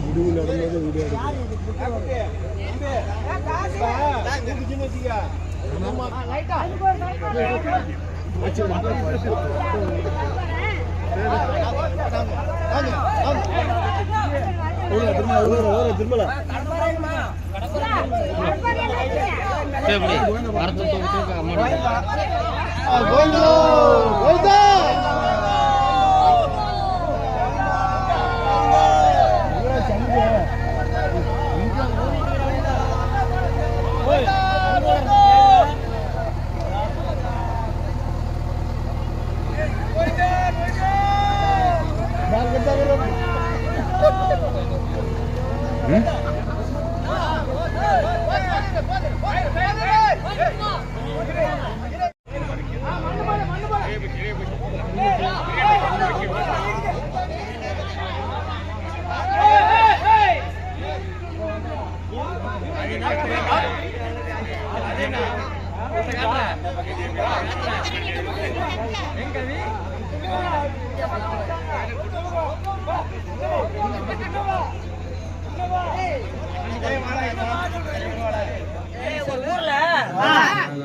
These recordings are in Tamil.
முடிவு நடந்தது வீடியோ திருமலா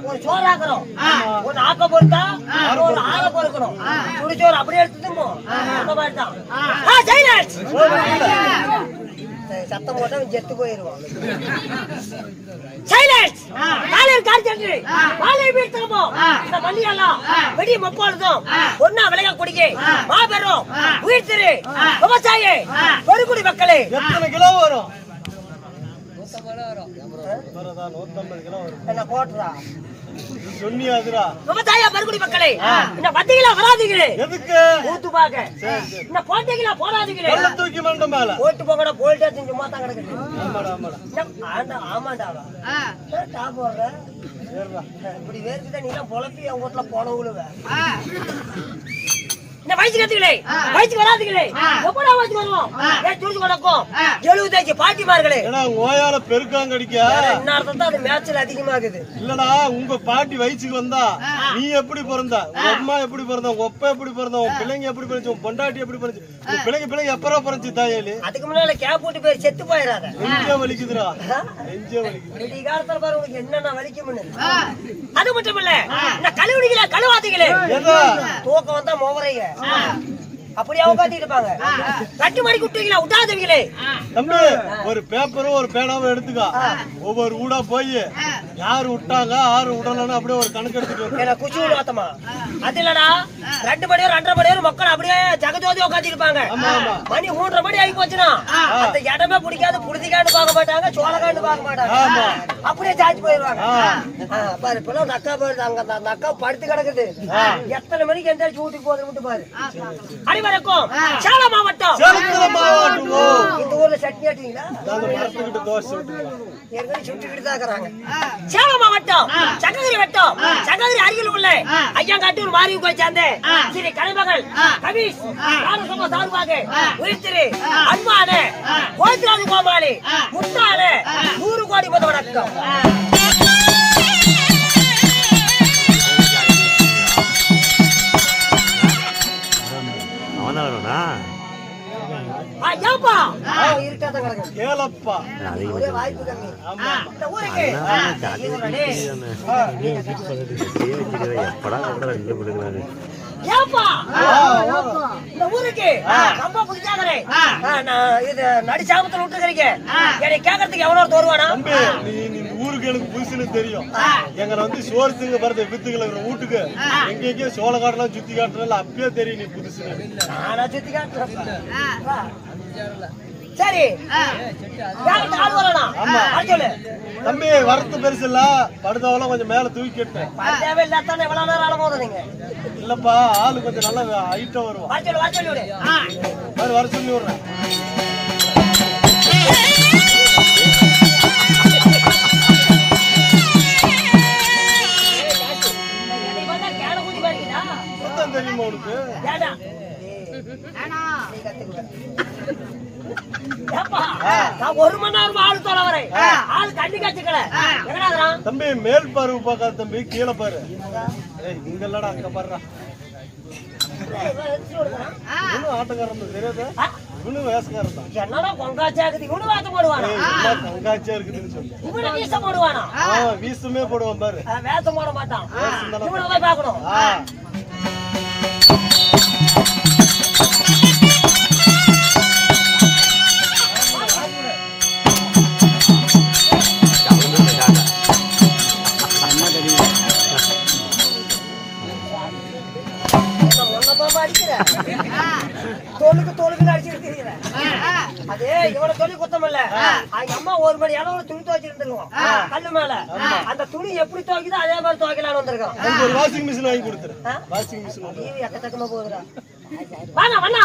ஒரு சோறாக்குறோம், ஒரு ஆக்க பொறுத்தா ஒரு ஆளை பொறுக்கணும், சுடிச்சோறு அப்படியே எடுத்துட்டு அந்த மாதிரி தான். சத்தம் போட்டா செத்து போயிருவோம். வெடி மொப்பாடுதும் ஒன்னா விளையா குடிக்க மாபெரும் உயிர் திரு விவசாயி பெருங்குடி மக்களே. எத்தனை கிலோ வரும்? என்ன போட்டுறா சொன்னியாதுரா விவசாய பெருங்குடி மக்களே. இந்த வந்தீங்களா வராதீங்களே? எதுக்கு? ஊத்து பாக்க. இந்த போட்டீங்களா போடாதீங்களே? தூக்கி மண்ட மேல போட்டு போங்கடா. போல்டே சும்மா தான் கிடக்குது. ஆமாடா ஆமாடா ஆமாண்டாவா டாப் போடுற இப்படி வேர்க்கிட்ட நீ எல்லாம் பொழப்பி அவங்க வீட்டுல போனவங்களுவ. இந்த வயசு கத்துங்களே, வயசுக்கு வராதுங்களே, எப்படா வயசுக்கு வருவோம்? துடிச்சு கிடக்கும் 75 பாட்டிமார்களே. ஓயால பெருக்காங்கடிக்க என்ன அர்த்தம் தான்? அது மேட்ச்ல அதிகமாகுது. இல்லடா, உங்க பாட்டி வயசுக்கு வந்தா நீ எப்படி பிறந்த, உங்க அம்மா எப்படி பிறந்த, உங்க அப்பா எப்படி பிறந்த, உங்க பிள்ளைங்க எப்படி பிறந்து, உங்க பொண்டாட்டி எப்படி பிறந்து, உங்க பிள்ளைங்க எப்பரா பிறந்து தாயலி? அதுக்கு முன்னால கேப் போட்டு போய் செத்து போயிடாத. நெஞ்சே வலிக்குதுடா, நெஞ்சே வலிக்குது. இந்த காலத்துல பாரு உங்களுக்கு என்னென்ன வலிக்கும்னு. அது மட்டும் இல்ல, இந்த கழுவுடிகள கழுவாதீங்களே. தூக்கம் வந்தா மோவரைங்க அப்படியே உட்காந்து இருப்பாங்க. கட்டு மணி குட்டுவீங்களா விட்டாதீங்களே. தம்பி, ஒரு பேப்பரும் ஒரு பேனாவும் எடுத்துக்கா. ஒவ்வொரு ஊடா போய் யாரு விட்டாங்க யாரு விடலன்னு அப்படியே ஒரு கணக்கு எடுத்துட்டு குச்சி வாத்தமா. அது இல்லடா, 2 மணி 2:30 மணி மக்கள் அப்படியே ஜகஜோதி உட்காந்து இருப்பாங்க. மணி 3:30 மணி ஆகி போச்சுன்னா அந்த இடமே பிடிக்காது. புடிதிக்காண்டு பார்க்க மாட்டாங்க, சோழகாண்டு பார்க்க மாட்டாங்க, அப்படியே சார்ஜ் போயிருவாங்க. பாரு இப்பெல்லாம் அந்த அக்கா போயிருது, அங்க அந்த அக்கா படுத்து கிடக்குது. எத்தனை மணிக்கு எந்திரிச்சு வீட்டுக்கு போகுது மட்டும் பாரு. அனைவருக்கும் சேலம் மாவட்டம் இந்த ஊர்ல சட்னி ஆட்டீங்களா? சுட்டுக்கிட்டு தான் இருக்கிறாங்க. சேலம் மாவட்டம் சங்ககிரி வட்டம் சங்ககிரி அருகில் உள்ள ஐயங்காட்டூர் மாறி போய் சேர்ந்த ஸ்ரீ கலைமகள் கபீஷ் ராமசபா சார்பாக உயிர்த்திரு அன்பான கோத்திராஜ் கோமாளி முத்தான 100 கோடி முதல் வணக்கம். நடிச்சாமத்துல விட்டுருக்கீங்க, என்னை கேட்கறதுக்கு எவ்வளவு வருவானா? ஊருக்கு எனக்கு புதுசுன்னு தெரியும். எங்களை வந்து சோறு திங்க பறத வித்துக்களை வீட்டுக்கு எங்க சோழ காட்டெல்லாம் சுத்தி காட்டுறதுல அப்பயே தெரியும் நீ புதுசு. நானா சுத்தி காட்டுறேன். சரி தம்பி, வரத்து பெருசு இல்ல, படுதாவெல்லாம் கொஞ்சம் மேல தூக்கிட்டேன். எவ்வளவு நேரம் ஆள போதுங்க? இல்லப்பா, ஆளு கொஞ்சம் நல்லா ஹைட்டா வருவோம். வர சொல்லி விடுறேன். தெரியுமா உனக்கு? ஒரு மணி நேரம் ஆளு தோல வரை ஆளு தண்ணி காய்ச்சிக்கல. தம்பி, மேல் பார்வை பார்க்காத தம்பி, கீழே பாரு. இங்க இல்லடா, அங்க பாருடா. ஆட்டக்காரன் தெரியாத இவனு வேசக்காரன் தான். என்னடா பொங்காச்சா இருக்குது இவனு வேஷம் போடுவானா? பொங்காச்சியா இருக்குதுன்னு சொல்லு. இவனு வீசம் போடுவானா? வீசுமே போடுவான் பாரு. வேஷம் போட மாட்டான். இவனை போய் பார்க்கணும். தோலுக்கு அடிச்சுட்டு இருக்கிறேன். அதே இவனை சொல்லி குத்தம் இல்ல. அவங்க அம்மா ஒரு மணி அளவுல துணி துவைச்சிருந்துருவோம் கல்லு மேல. அந்த துணி எப்படி துவைக்குதோ அதே மாதிரி துவைக்கலான்னு வந்திருக்கோம். ஒரு வாஷிங் மிஷின் வாங்கி கொடுத்துரு. வாஷிங் மிஷின் டிவி எக்கச்சக்கமா போகுதுடா. வாங்க வண்ணா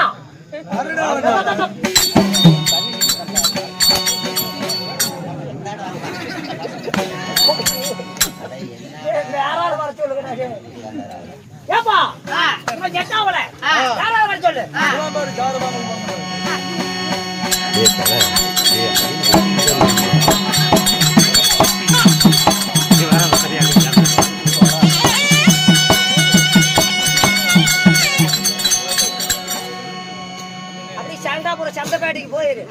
யாராவது வர சொல்லுங்க. ஏப்பா ஜெட்டாவல யாராவது வர சொல்லு. அப்படி சாண்டாபுரம் சந்தப்பேட்டைக்கு போயிரு.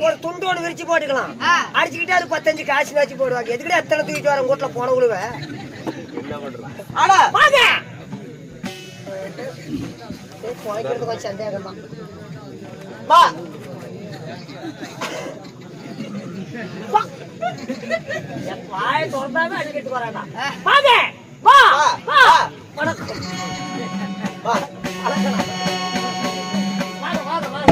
ஒரு துண்டோடு விரிச்சு போட்டுக்கலாம். அடிச்சுக்கிட்டே அது 15 காசு வச்சு போடுவாங்க. எதுக்கிட்ட எத்தனை தூக்கிட்டு வர வீட்டுல போன விழுவ. கொஞ்சம் சந்தேகமா வாய திறந்தாவே அடிக்கிட்டு வராடா. வாங்க வா வா வணக்கம். வாங்க வாங்க வாங்க.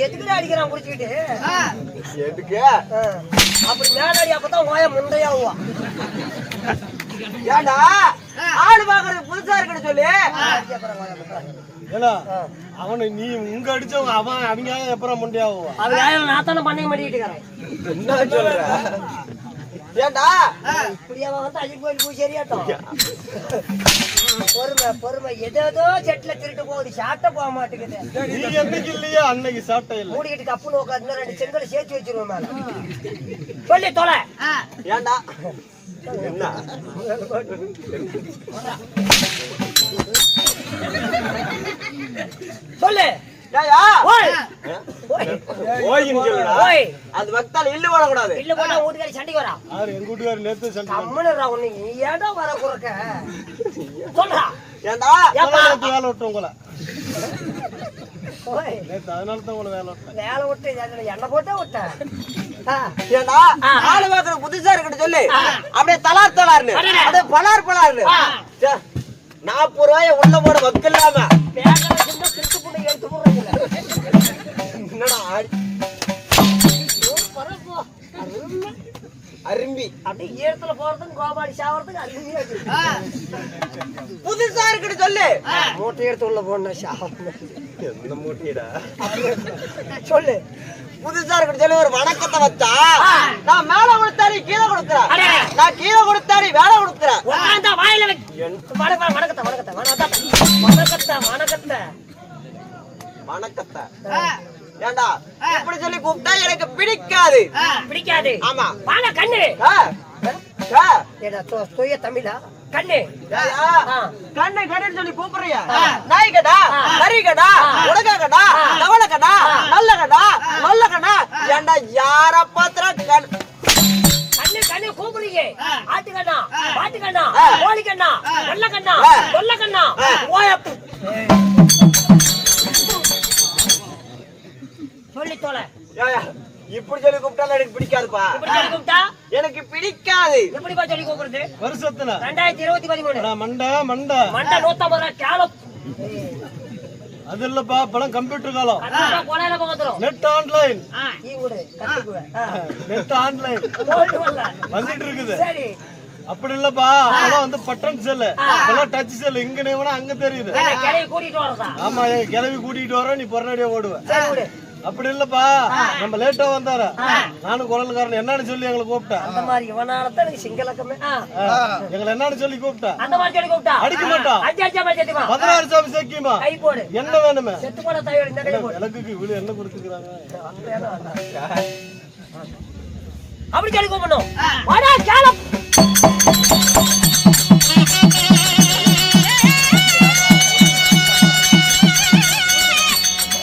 எதுக்குடா அடிக்கிறான் குடிச்சுக்கிட்டு? அப்படி மேலாடி அப்பதான் ஓய முண்டையாவா. ஏண்டா ஆடு பாக்குறது புதுசா இருக்குன்னு சொல்லி அவனை நீ உங்க அடிச்சவங்க அவன் அவங்க அப்புறம் முண்டியாவா. அவங்க நான் தானே பண்ணி மாட்டிக்கிட்டு என்ன சொல்ற? ஏண்டா இப்படியாவா வந்து அஜித் கோயில் போய் சரியாட்டம். பொறுமை ஏதோ செட்ல திருட்டு போகுது. சாட்ட போக மாட்டேங்குது. நீ என்னைக்கு இல்லையா அன்னைக்கு சாப்பிட்ட இல்ல. மூடிக்கிட்டு கப்புன்னு உட்காந்து 2 செங்கலை சேர்த்து வச்சிருவோம் மேல. சொல்லி தொலை. ஏண்டா என்ன சொல்லு. அது வக்தால இல்ல வரக்கூடாது. இல்ல போனா வீட்டுக்காரி சண்டைக்கு வரா. எங்க வீட்டுக்காரி நேத்து சண்டை. கம்முனுடா உன்னை ஏடா வர குறக்க. சொல்றா. ஏண்டா வேலை விட்டு உங்களை நேத்து அதனால தான் உங்களை வேலை விட்டு என்ன போட்டா விட்ட. ஏண்டா ஆளு பாக்குற புதுசா இருக்குன்னு சொல்லி அப்படியே தலார் தலார்னு அப்படியே பலார் பலார்னு 40 ரூபாய உள்ள போட வக்கில்லாம திருட்டு புண்ணை எடுத்து போடுறீங்க. என்னடா அரும்பி அப்படியே ஈரத்துல போறதுக்கு கோபாடி சாவறதுக்கு அருமையா புதுசா இருக்குன்னு சொல்லு. மூட்டை எடுத்து உள்ள போன சாவம். என்ன மூட்டைடா சொல்லு. புதுசா இருக்குன்னு சொல்லி ஒரு வணக்கத்தை வச்சா நான் மேல கொடுத்தாரு கீழே கொடுக்குறேன். நான் கீழே கொடுத்தாரு வேலை கொடுக்குறேன். வாயில வணக்கத்தை வணக்கத்தை வணக்கத்தை வணக்கத்தை வணக்கத்தை ஏண்டா இப்படி சொல்லி கூப்பிட்டா எனக்கு பிடிக்காது. பிடிக்காது. ஆமா வாங்க கண்ணு. தூய தமிழா கண்ணு கண்ணு கண்ணு சொல்லி கூப்பிடுறியா? நாய்கடா கறிகடா உலகடா நவலகடா நல்லகடா நல்லகடா ஏண்டா யார பாத்திர கண்ணு கண்ணு கூப்பிடுறீங்க. ஆட்டுக்கண்ணா பாட்டுக்கண்ணா கோழிக்கண்ணா வெள்ளக்கண்ணா வெள்ளக்கண்ணா ஓயப்பு சொல்லி தோலை. இப்படி சொல்லி கூப்பிட்டா எனக்கு பிடிக்காதுப்பா. எனக்கு பிடிக்காது. எப்படிப்பா சொல்லி கூப்பிடுறது? வருஷத்துல 2023 மண்டா மண்டா மண்டா 150 கேலப். அது இல்லப்பா படம் கம்ப்யூட்டர் காலம். கோலையில பக்கத்துறோம். Net online. நீ கூட கத்துக்குவேன். நெட் ஆன்லைன் வந்துட்டு இருக்குது. சரி அப்படி இல்லப்பா அதெல்லாம் வந்து பட்டன் செல் அதெல்லாம் டச் செல் இங்க அங்க தெரியுது. கிளவி கூட்டிட்டு வரதா? ஆமா கிளவி கூட்டிட்டு வர நீ பொறனடியா ஓடுவ. அப்படி இல்லப்பா, நம்ம லேட்டா வந்தாரு. நானும் குரல்காரன் என்னன்னு சொல்லி எங்களை கூப்பிட்டேன். அந்த மாதிரி இவனாலதான் எனக்கு சிங்களக்கமே எங்களை என்னன்னு சொல்லி கூப்பிட்டேன். அந்த மாதிரி சொல்லி கூப்பிட்டா அடிக்க மாட்டான். 16 சாமி சக்கியமா கை போடு. என்ன வேணுமே செத்து போன தாயோட இந்த கை போடு. எனக்கு இவ்வளவு என்ன கொடுத்துக்கிறாங்க. அப்படி சொல்லி கூப்பிடணும். வாடா காலம்.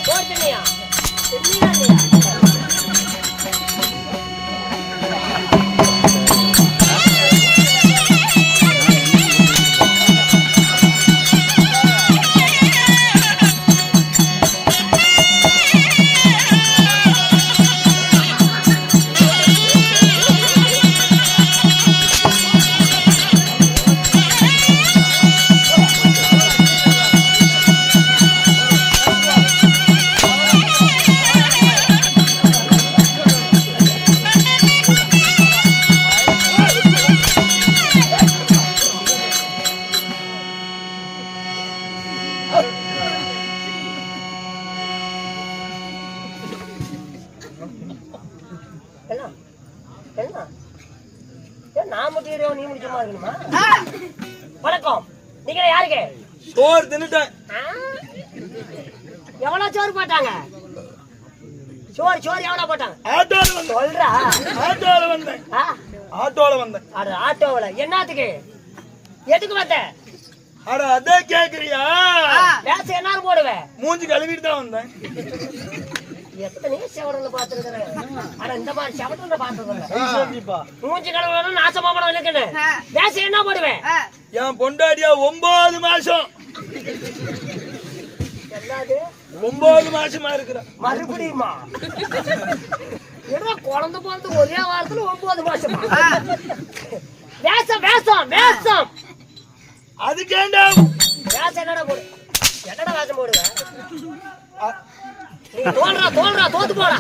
போடுனியா? என்னையா? நான் முட்டிடுறோம், நீ முடிச்சுமா இருக்கணுமா? வணக்கம். நீங்க யாருக்கு சோறு தின்னுட்டேன். எவ்வளவு சோறு போட்டாங்க? சோறு எவ்வளவு போட்டாங்க? ஆட்டோல வந்தேன். சொல்றா. ஆட்டோல வந்தேன். ஆட்டோல வந்தேன். அது ஆட்டோவில் என்னத்துக்கு? எதுக்கு வந்த? அட அதே கேக்குறியா? பேச என்ன போடுவேன்? மூஞ்சி கழுவிட்டு தான் வந்தேன். எத்தனையோ செவடல பாத்துருக்கிறேன். ஆனா இந்த மாதிரி செவடல பாத்துருக்கிறேன். சரிப்பா. மூஞ்சி கடவுளும் நாசமா போன இருக்குன்னு பேச என்ன போடுவேன்? என் பொண்டாட்டியா 9 மாசம். எல்லாது 9 மாசமா இருக்கிற. மறுபடியுமா? என்ன குழந்தை பிறந்து ஒரே வாரத்துல 9 மாசமா? வேஷம் வேஷம் வேஷம். அதுக்கேண்டா வேஷம் என்னடா போடு? என்னடா வேஷம் போடுவேன்? நீ தோல்றா தோத்து போடா.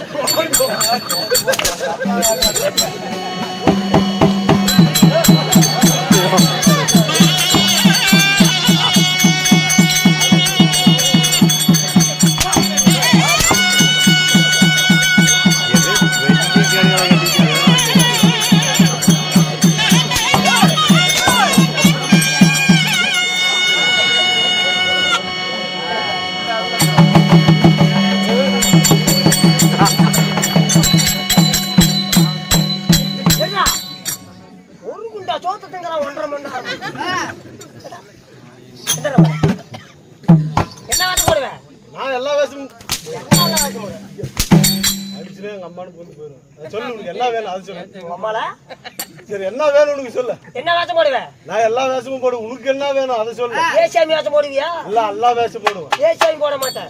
சரி என்ன வேணும் உனக்கு சொல்லு. என்ன வேஷம் போடுவேன்? நான் எல்லா வேஷமும் போடுவேன். உனக்கு என்ன வேணும் அதை சொல்லு. ஏசாமி வேஷம் போடுவியா? இல்ல எல்லா வேஷம் போடுவேன். ஏசாமி போட மாட்டேன்.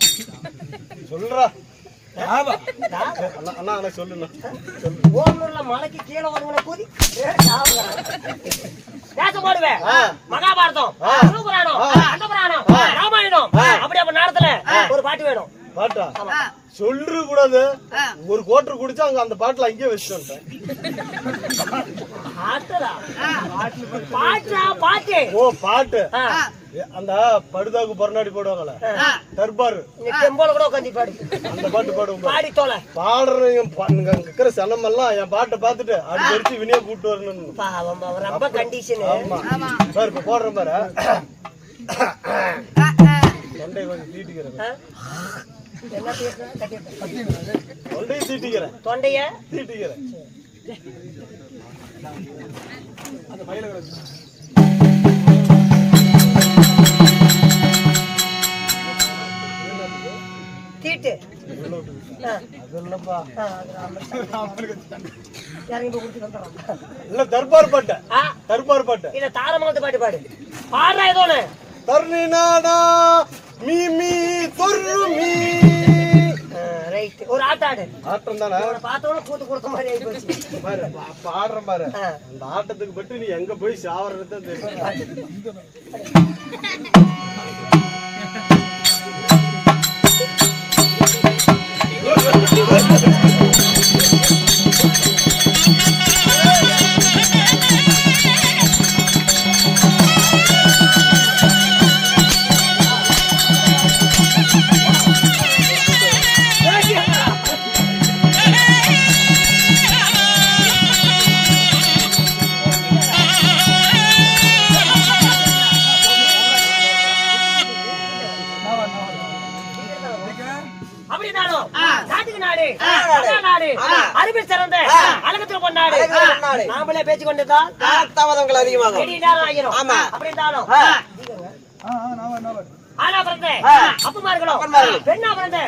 சொல்றா. அண்ணா அண்ணா சொல்லுண்ணா. ஓமூர்ல மலைக்கு கீழே வருவன கூதி வேஷம் போடுவேன். மகாபாரதம், புராணம், அண்டபுராணம், ராமாயணம் அப்படி அப்ப நேரத்துல ஒரு பாட்டு வேணும். பாட்டா சொல்றது கூடாது. ஒரு கோட்டர் குடிச்சா அங்க அந்த பாட்டுல அங்கேயே வச்சுட்டு ஓ பாட்டு அந்த படுதாக்கு பரநாடி போடுவாங்கல்ல தர்பாரு செம்போல கூட உட்காந்து பாடு. அந்த பாட்டு பாடுவோம். பாடி தோல பாடுறவங்க இருக்கிற சனம் எல்லாம் என் பாட்டை பார்த்துட்டு அது வச்சு வினியா கூப்பிட்டு வரணும். ரொம்ப கண்டிஷன். ஆமா சார் இப்ப போடுறேன் பாரு. தொண்டை கொஞ்சம் தீட்டிக்கிறேன். என்ன தொண்டையை தீட்டிக்கிறேன். தொண்டைய தீட்டிக்கிறேன். தீட்டு இல்ல தர்பார் பாட்டு. தர்பார் பாட்டு இல்ல தாரமாவது பாட்டு பாடு. பாடுறா ஏதோ ஒண்ணு. தர்ணினாடா மீமி தொர்மி. ரைட். ஒரு ஆட்டாடு. ஆட்டம் தானே. பார்த்தவன கூத்து கொடுத்த மாதிரி ஆயி போச்சு. பாரு பாடுறேன் பாரு. அந்த ஆட்டத்துக்கு பட்டு நீ எங்க போய் சாவறத தெரியும். நாடு நாடு அறிவில் சிறந்த அழகத்தில் கொண்டாடு நாமளே பேச்சு கொண்டுதான் தாமதங்கள் அதிகமாகும். வெடி நேரம் ஆகிரும். ஆமா. அப்படி இருந்தாலும் ஆனா பிறந்த அப்பமார்களும் பெண்ணா பிறந்த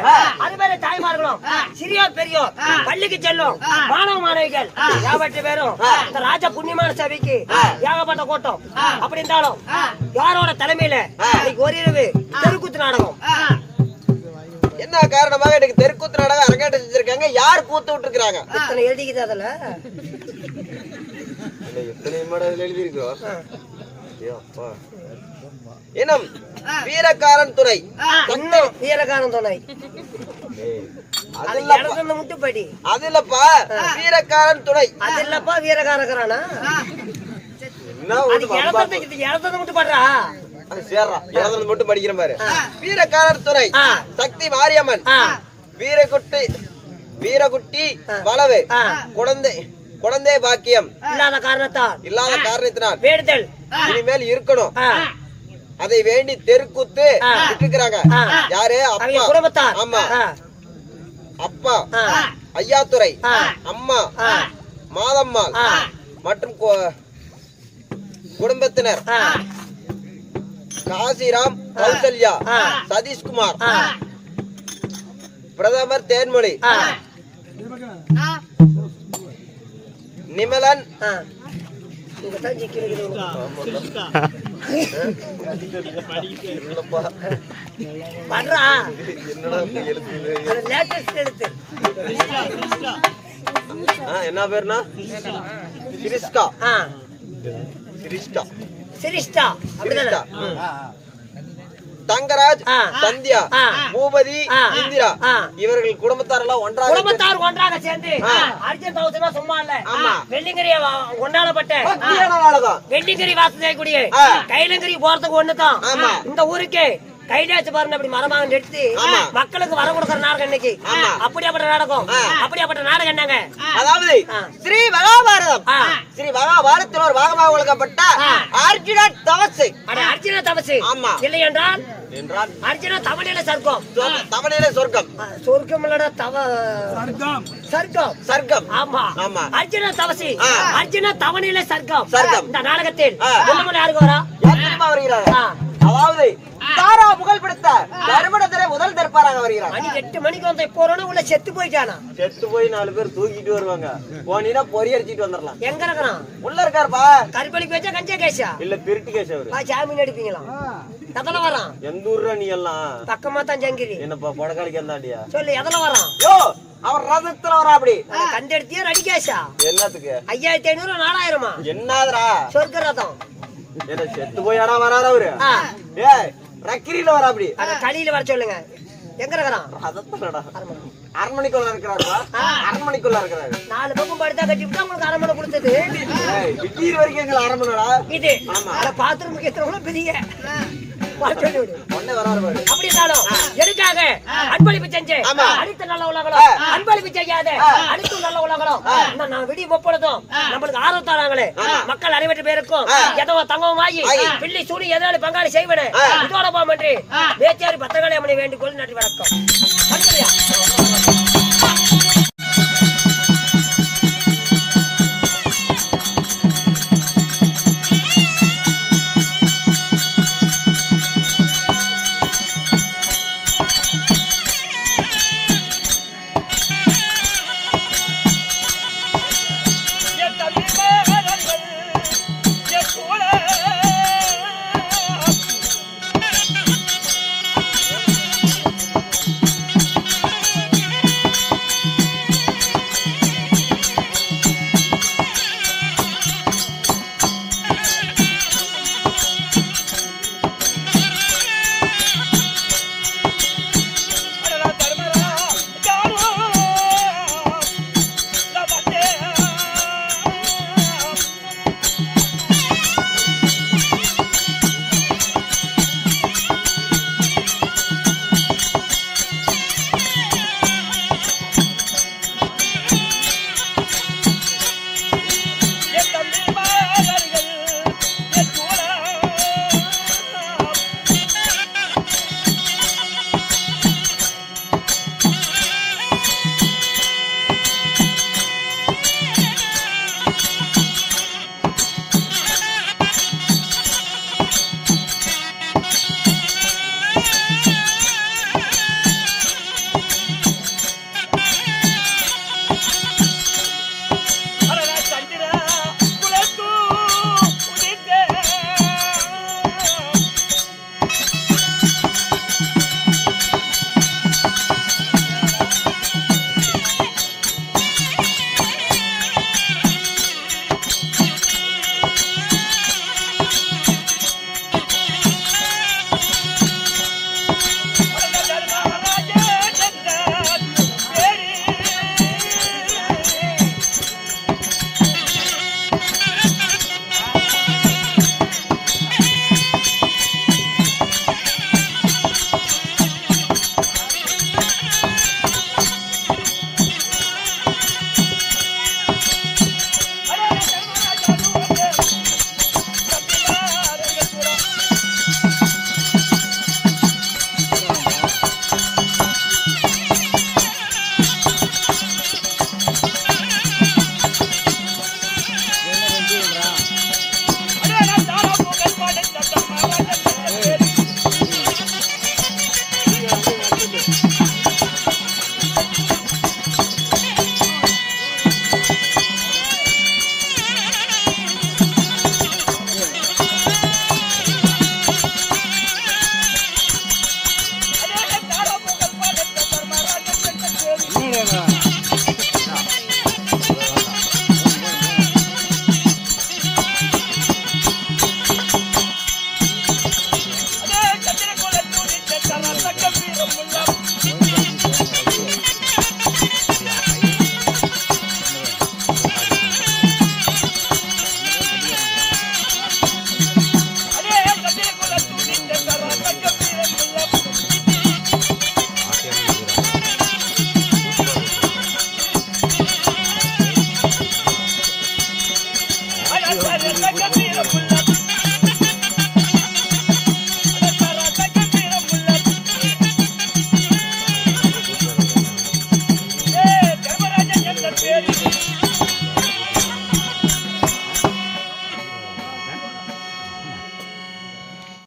அதுபேர தாய்மார்களும் சிறியோர் பெரியோர் பள்ளிக்கு செல்லும் மாணவ மாணவிகள் ஏகப்பட்ட பேரும் இந்த ராஜ புண்ணியமான சபைக்கு ஏகப்பட்ட கூட்டம். அப்படி இருந்தாலும் யாரோட தலைமையில இன்னைக்கு ஒரு இரவு தெருக்கூத்து நாடகம். என்ன காரணமாக எனக்கு தெருக்கூத்து நாடகம் அரங்கேற்றம் செஞ்சிருக்காங்க? யார் கூத்து விட்டு இருக்காங்க? இத்தனை எழுதிக்குது அதுல எத்தனை மாடல் எழுதி இருக்கோம். இனம் வீரக்காரன் துணை. இன்னும் வீரகாரன் துணை அது முட்டுப்படி அது இல்லப்பா, வீரக்காரன் துணை. அது இல்லப்பா வீரகாரக்காரனா என்ன ஒரு இடத்த முட்டு படுறா சேர்றா எழுதுறது மட்டும் படிக்கிற பாரு. வீரக்காரர் துணை சக்தி மாரியம்மன் வீரகுட்டி வளவு குழந்தை பாக்கியம் இல்லாத காரணத்தினால் வேண்டுதல் இனிமேல் இருக்கணும். அதை வேண்டி தெருக்கூத்து விட்டுக்கிறாங்க. யாரு? அப்பா குடும்பத்தார். ஆமா, அப்பா ஐயாத்துரை, அம்மா மாதம்மாள் மற்றும் குடும்பத்தினர் காசிராம், கௌசல்யா, சதீஷ்குமார், பிரதமர் தேன்மொழி, நிமலன், என்ன பேருனா சிரிஸ்கா, சிரிஷ்டா, தங்கராஜ், சந்தியா, பூபதி, இந்திரா இவர்கள் குடும்பத்தார் எல்லாம் ஒன்றாக சேர்ந்து அர்ஜுன் தௌசனா சும்மா இல்ல. வெள்ளிங்கிரி கொண்டாடப்பட்ட வெள்ளிங்கிரி வாசம் செய்யக்கூடிய கைலங்கிரி போறதுக்கு ஒண்ணுதான் இந்த ஊருக்கு கைலாச்சு பாருங்க. அப்படி மரமாக நெடுத்து மக்களுக்கு வர கொடுக்கற நாடகம் இன்னைக்கு. அப்படியாப்பட்ட நாடகம். அப்படியாப்பட்ட நாடகம் என்னங்க? அதாவது ஸ்ரீ மகாபாரதம். ஸ்ரீ மகாபாரதத்தில் ஒரு பாகமாக வழங்கப்பட்ட அர்ஜுன தபசு. அர்ஜுன தபசு இல்லை என்றால் அர்ஜுன தவணையில சொர்க்கம். தவணையில சொர்க்கம். சொர்க்கம் இல்லடா சர்க்கம். ஆமா, அர்ஜுன தபசு. அர்ஜுன தவணையில சொர்க்கம். இந்த நாடகத்தில் யாருக்கு வரா வருகிறார்? அதாவது தாரா புகழ் பிடித்த தர்மடத்திலே முதல் தற்பாராக வருகிறார். மணி 8 மணிக்கு வந்த போறோம்னா உள்ள செத்து போயிட்டானா? செத்து போய் 4 பேர் தூக்கிட்டு வருவாங்க. போனீனா பொறி அடிச்சிட்டு வந்துடலாம். எங்க இருக்கான்? உள்ள இருக்காருப்பா. கருப்பளிக்கு வச்சா கஞ்சா கேஷா இல்ல திருட்டு கேஷ் அவரு. ஜாமீன் அடிப்பீங்களா? எதல வரான்? எந்த ஊர்ல நீ எல்லாம்? பக்கமா தான் ஜங்கிரி. என்னப்பா பொடக்காலிக்கு எந்தாண்டியா? சொல்லு எதல வரான்? யோ அவர் ரதத்துல வரா. அப்படி கண்டெடுத்தியா ரெடி கேஷா? என்னத்துக்கு? 5500 4000 என்னதுடா? சொர்க்க ரதம். என்ன செத்து போயாடா வராரு அவரு? ஏய் ரக்கிரில வரா. அப்படி களியில வர சொல்லுங்க. எங்க இருக்கான்? ரதத்துலடா. அரண்மனைக்குள்ள இருக்கிறாருப்பா. அரண்மனைக்குள்ள இருக்கிறாரு. 4 பக்கம் படுத்தா கட்டிவிட்டா உங்களுக்கு அரண்மனை கொடுத்தது. ஏய் விட்டீர் வரைக்கும் எங்க அரண்மனைடா இது. ஆமா, அத பாத்ரூம் கேட்றவங்க பெரிய ஒண்ணே வராரு பாரு. அப்படி இருந்தாலும் எதுக்காக அன்பளிப்பு செஞ்சு அடித்த நல்ல உலகம் அன்பளிப்பு செய்யாத அடித்து நல்ல உலகம் நான் விடி ஒப்பொழுதும் நம்மளுக்கு ஆர்வம் தராங்களே மக்கள் அனைவற்று பேருக்கும் ஏதோ தங்கம் வாங்கி பிள்ளை சூடி எதாவது பங்காளி செய்வனே இதோட போக மாட்டேன் வேத்தியாரி பத்திரகாளி அம்மனை வேண்டிக்கொள். நன்றி, வணக்கம்.